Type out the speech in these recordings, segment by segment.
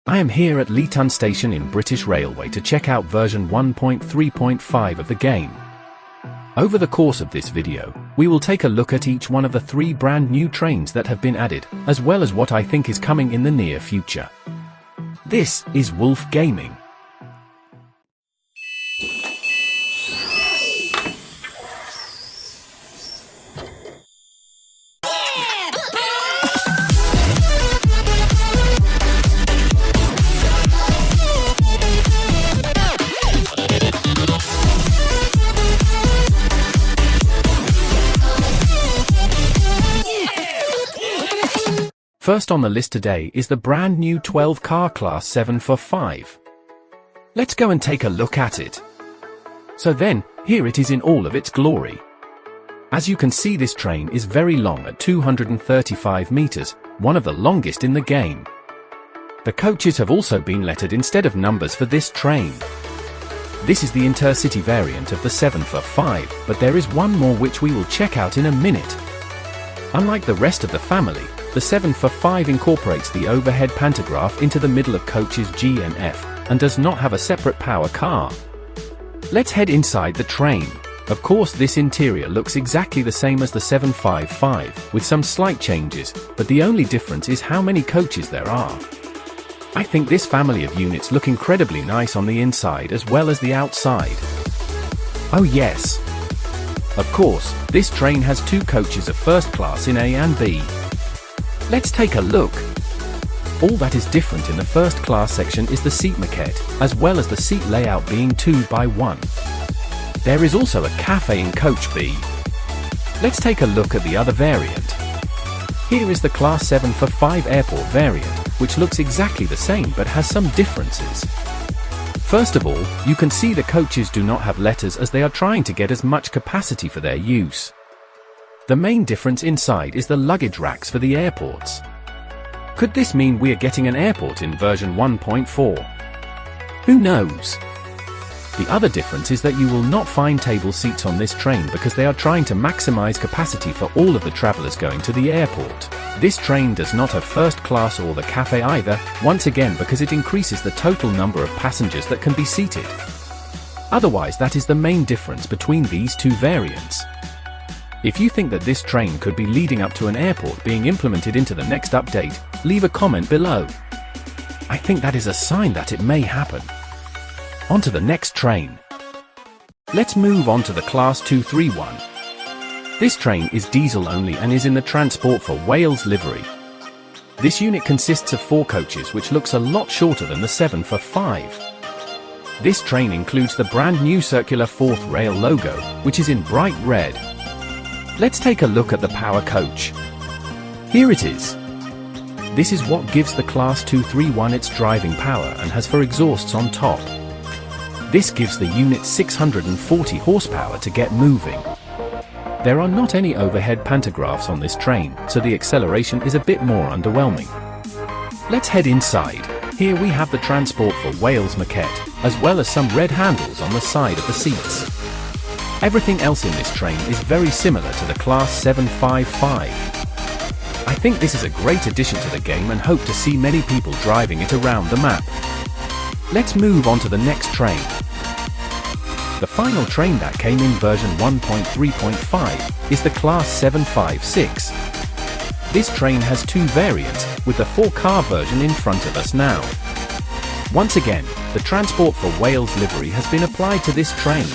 I am here at Leeton Station in British Railway to check out version 1.3.5 of the game. Over the course of this video, we will take a look at each one of the 3 brand new trains that have been added, as well as what I think is coming in the near future. This is Wolf Gaming. First on the list today is the brand new 12-car Class 7.5. Let's go and take a look at it. So then, here it is in all of its glory. As you can see, this train is very long at 235 meters, one of the longest in the game. The coaches have also been lettered instead of numbers for this train. This is the intercity variant of the 7.5, but there is one more which we will check out in a minute. Unlike the rest of the family, the 7.5 incorporates the overhead pantograph into the middle of coaches G and F, and does not have a separate power car. Let's head inside the train. Of course, this interior looks exactly the same as the 7.5, with some slight changes, but the only difference is how many coaches there are. I think this family of units look incredibly nice on the inside as well as the outside. Oh yes! Of course, this train has 2 coaches of first class in A and B. Let's take a look. All that is different in the first class section is the seat maquette, as well as the seat layout being 2x1. There is also a cafe in coach B. Let's take a look at the other variant. Here is the Class 7.5 airport variant, which looks exactly the same but has some differences. First of all, you can see the coaches do not have letters as they are trying to get as much capacity for their use. The main difference inside is the luggage racks for the airports. Could this mean we are getting an airport in version 1.4? Who knows? The other difference is that you will not find table seats on this train because they are trying to maximize capacity for all of the travelers going to the airport. This train does not have first class or the cafe either, once again because it increases the total number of passengers that can be seated. Otherwise, that is the main difference between these 2 variants. If you think that this train could be leading up to an airport being implemented into the next update, leave a comment below. I think that is a sign that it may happen. On to the next train. Let's move on to the Class 231. This train is diesel only and is in the Transport for Wales livery. This unit consists of 4 coaches, which looks a lot shorter than the 7.5. This train includes the brand new circular 4th rail logo, which is in bright red. Let's take a look at the power coach. Here it is. This is what gives the Class 231 its driving power and has 4 exhausts on top. This gives the unit 640 horsepower to get moving. There are not any overhead pantographs on this train, so the acceleration is a bit more underwhelming. Let's head inside. Here we have the Transport for Wales maquette, as well as some red handles on the side of the seats. Everything else in this train is very similar to the Class 7.5. I think this is a great addition to the game and hope to see many people driving it around the map. Let's move on to the next train. The final train that came in version 1.3.5 is the Class 7.56. This train has 2 variants, with the 4-car version in front of us now. Once again, the Transport for Wales livery has been applied to this train.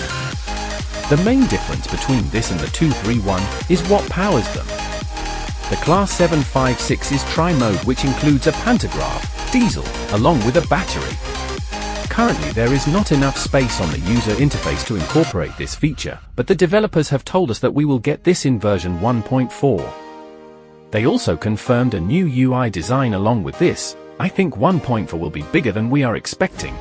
The main difference between this and the 231 is what powers them. The Class 7.56 is tri-mode, which includes a pantograph, diesel, along with a battery. Currently there is not enough space on the user interface to incorporate this feature, but the developers have told us that we will get this in version 1.4. They also confirmed a new UI design along with this. I think 1.4 will be bigger than we are expecting.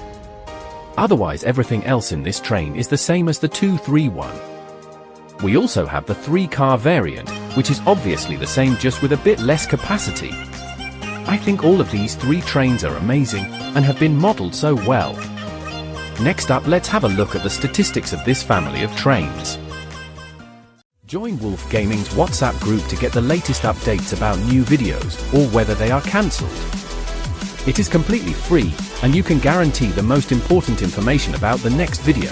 Otherwise, everything else in this train is the same as the 231. We also have the 3-car variant, which is obviously the same just with a bit less capacity. I think all of these 3 trains are amazing, and have been modeled so well. Next up, let's have a look at the statistics of this family of trains. Join Wolf Gaming's WhatsApp group to get the latest updates about new videos, or whether they are cancelled. It is completely free, and you can guarantee the most important information about the next video.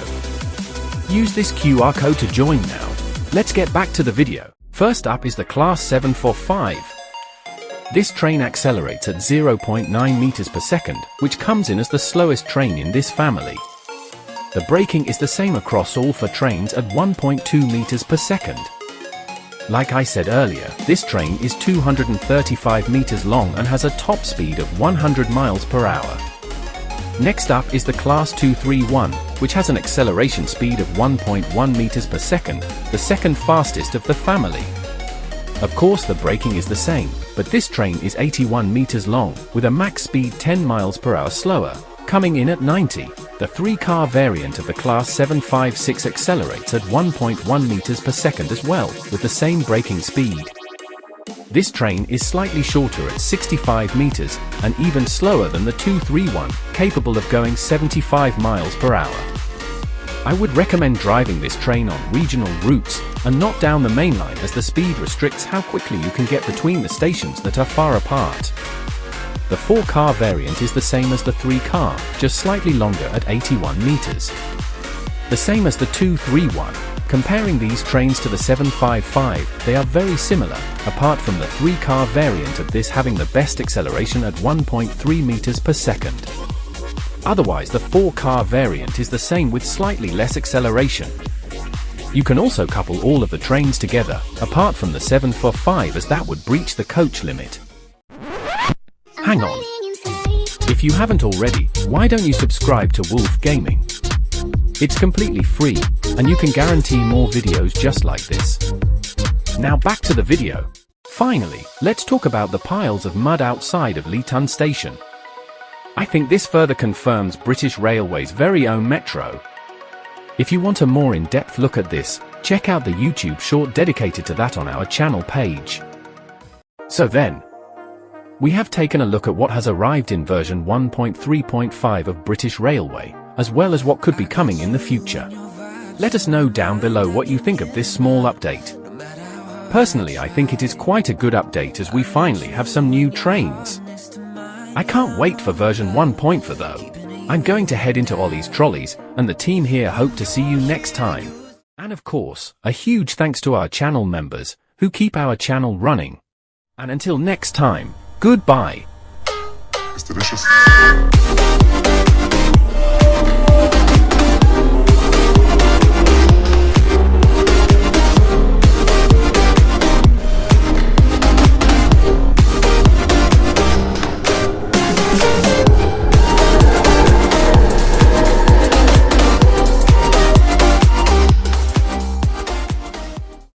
Use this QR code to join now. Let's get back to the video. First up is the Class 745. This train accelerates at 0.9 meters per second, which comes in as the slowest train in this family. The braking is the same across all 4 trains at 1.2 meters per second. Like I said earlier, this train is 235 meters long and has a top speed of 100 miles per hour. Next up is the Class 231, which has an acceleration speed of 1.1 meters per second, the second fastest of the family. Of course the braking is the same, but this train is 81 meters long, with a max speed 10 miles per hour slower, coming in at 90. The 3-car variant of the Class 756 accelerates at 1.1 meters per second as well, with the same braking speed. This train is slightly shorter at 65 meters, and even slower than the 231, capable of going 75 miles per hour. I would recommend driving this train on regional routes, and not down the main line, as the speed restricts how quickly you can get between the stations that are far apart. The 4-car variant is the same as the 3-car, just slightly longer at 81 meters. The same as the 231. Comparing these trains to the 755, they are very similar, apart from the 3-car variant of this having the best acceleration at 1.3 meters per second. Otherwise the 4-car variant is the same with slightly less acceleration. You can also couple all of the trains together, apart from the 745, as that would breach the coach limit. Hang on. If you haven't already, why don't you subscribe to Wolf Gaming? It's completely free, and you can guarantee more videos just like this. Now back to the video. Finally, let's talk about the piles of mud outside of Leeton Station. I think this further confirms British Railway's very own metro. If you want a more in-depth look at this, check out the YouTube short dedicated to that on our channel page. So then, we have taken a look at what has arrived in version 1.3.5 of British Railway, as well as what could be coming in the future. Let us know down below what you think of this small update. Personally, I think it is quite a good update, as we finally have some new trains. I can't wait for version 1.4 though. I'm going to head into Ollie's Trolleys, and the team here hope to see you next time. And of course, a huge thanks to our channel members, who keep our channel running. And until next time, goodbye. It's delicious.